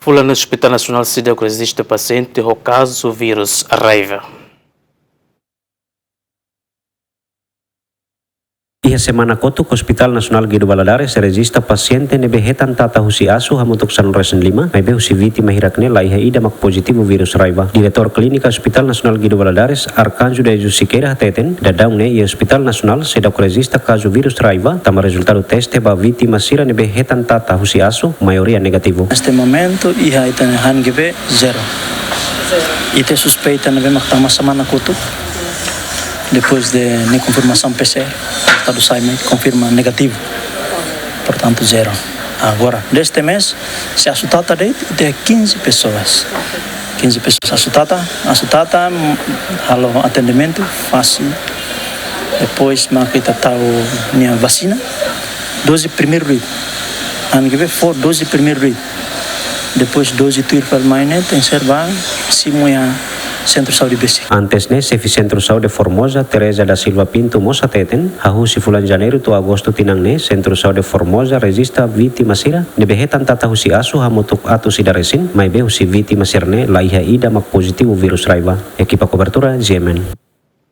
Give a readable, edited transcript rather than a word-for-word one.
Fula no Hospital Nacional Sida que existe paciente com caso vírus raiva. Ia semana kotu ke Hospital Nasional Guido Valadares registra paciente nebe hetan tata husi asu hamutuk san resen 5 mai be husi viti mahirakne lai ida mak positivo virus raiva. Diretor Klinika Hospital Nasional Guido Valadares Arkanjo de Jusikera teten dadang ne ia Hospital Nasional sedak registra caso virus raiva tama resultado teste ba vítima sira nebe hetan tata husi asu maioria negativo. Neste momento ia itane HNGB 0. Ite suspeita nebe mak tama semana kotu. Depois de confirmação PCR, o resultado sai confirma negativo, portanto 0. Agora, deste mês, se assustada tem 15 pessoas. 15 pessoas assustada, halo atendimento fácil. Depois, kita tahu minha vacina, dose primeiro ritmo. Angive for dose primeiro ritmo. Depois dose tuirfal mainet, tem serva, simuia Centro Saúde BC. Antes ne Sefi Centro Saúde Formosa Teresa da Silva Pinto Mosa teten hahusi fulan Janeiro to Agosto tinang ne Centro Saúde Formosa registra vítima sira nebe hetan tata husi asu hamutuk atu sidaresin mai be husi vítima sirne laiha ida mak positivo virus raiva. Equipa cobertura GMN.